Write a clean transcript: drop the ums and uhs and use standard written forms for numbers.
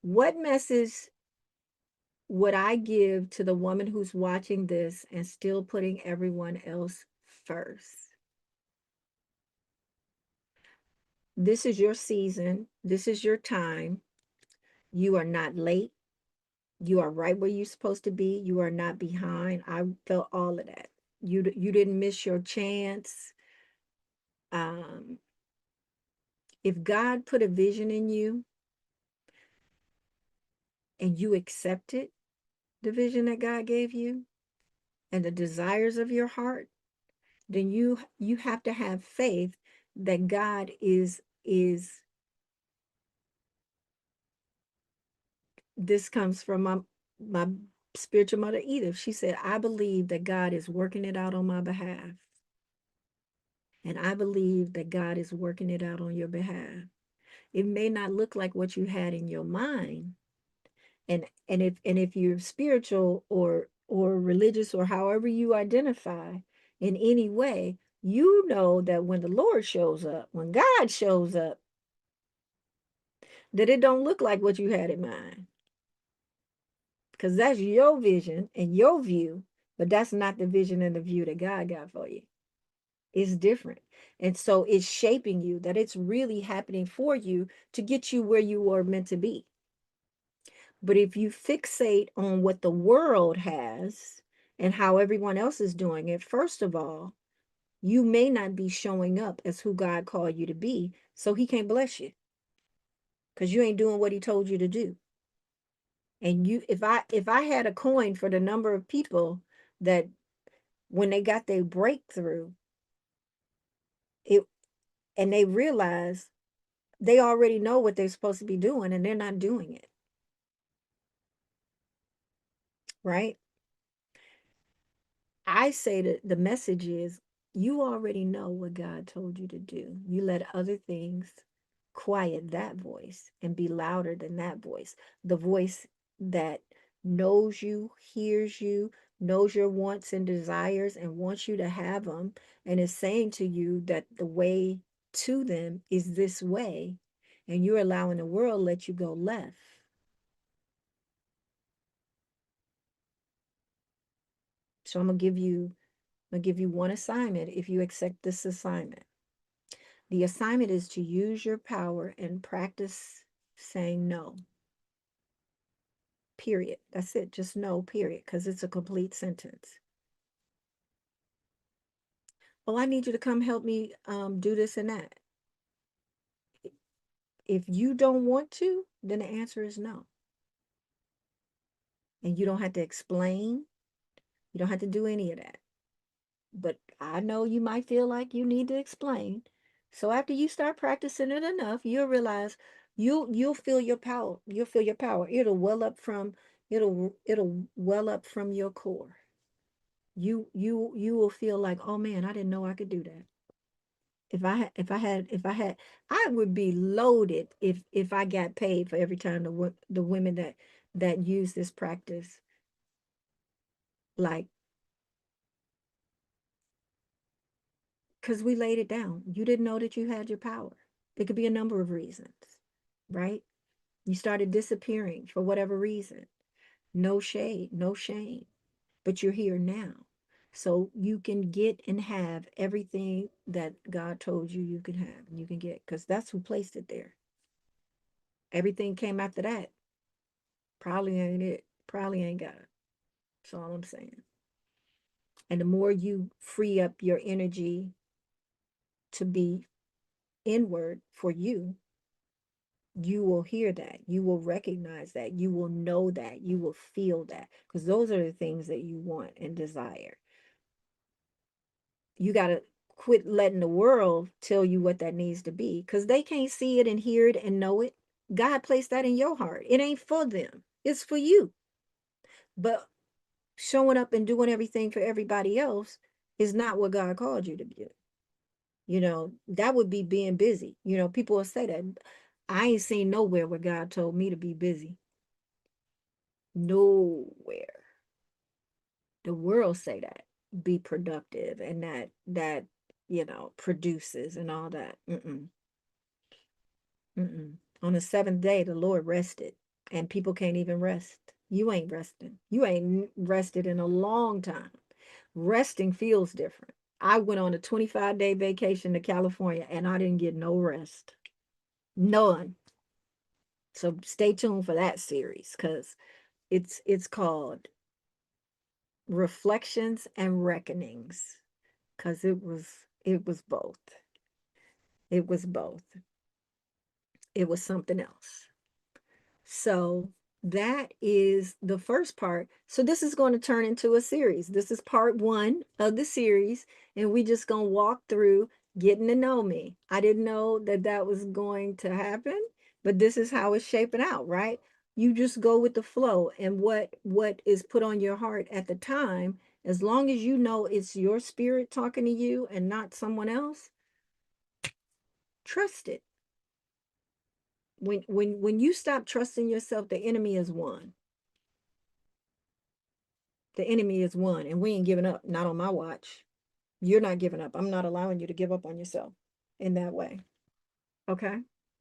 What message would I give to the woman who's watching this and still putting everyone else first? This is your season. This is your time. You are not late. You are right where you're supposed to be. You are not behind. I felt all of that. You didn't miss your chance. Um, if God put a vision in you and you accepted the vision that God gave you and the desires of your heart, then you have to have faith that God is this comes from my spiritual mother Edith. She said, I believe that God is working it out on my behalf. And I believe that God is working it out on your behalf. It may not look like what you had in your mind. And if you're spiritual or religious or however you identify in any way, you know that when the Lord shows up, when God shows up, that it don't look like what you had in mind. Because that's your vision and your view, but that's not the vision and the view that God got for you. It's different. And so it's shaping you, that it's really happening for you to get you where you are meant to be. But if you fixate on what the world has and how everyone else is doing it, first of all, you may not be showing up as who God called you to be. So he can't bless you because you ain't doing what he told you to do. And if I had a coin for the number of people that when they got their breakthrough, it and they realize they already know what they're supposed to be doing and they're not doing it, right? I say that the message is you already know what God told you to do. You let other things quiet that voice and be louder than that voice. The voice that knows you, hears you, knows your wants and desires, and wants you to have them, and is saying to you that the way to them is this way, and you're allowing the world let you go left. So I'm gonna give you one assignment if you accept this assignment. The assignment is to use your power and practice saying no. Period. That's it. Just no, period, because it's a complete sentence. Well, I need you to come help me do this and that. If you don't want to, then the answer is no. And you don't have to explain. You don't have to do any of that. But I know you might feel like you need to explain. So after you start practicing it enough, you'll realize you'll feel your power. You'll feel your power. It'll well up from your core. You will feel like, oh man, I didn't know I could do that. If I had, I would be loaded if I got paid for every time the women that use this practice, like, because we laid it down. You didn't know that you had your power. It could be a number of reasons, right? You started disappearing for whatever reason. No shade, no shame, but you're here now. So you can get and have everything that God told you you can have and you can get, because that's who placed it there. Everything came after that. Probably ain't it. Probably ain't God. That's all I'm saying. And the more you free up your energy to be inward for you, you will hear that. You will recognize that. You will know that. You will feel that. Because those are the things that you want and desire. You got to quit letting the world tell you what that needs to be because they can't see it and hear it and know it. God placed that in your heart. It ain't for them, it's for you. But showing up and doing everything for everybody else is not what God called you to do. That would be being busy. People will say that. I ain't seen nowhere where God told me to be busy. Nowhere. The world say that. Be productive and that produces and all that. Mm-mm. Mm-mm. On the seventh day, the Lord rested. and people can't even rest. You ain't resting. You ain't rested in a long time. Resting feels different. I went on a 25-day vacation to California and I didn't get no rest. None. So stay tuned for that series because it's called Reflections and Reckonings, because it was both. It was both. It was something else. So that is the first part. So this is going to turn into a series. This is part one of the series, and we just going to walk through getting to know me. I didn't know that that was going to happen, but this is how it's shaping out, right? You just go with the flow and what is put on your heart at the time, as long as you know it's your spirit talking to you and not someone else, trust it. When you stop trusting yourself, the enemy is won. The enemy is won, and we ain't giving up. Not on my watch. You're not giving up. I'm not allowing you to give up on yourself in that way. Okay.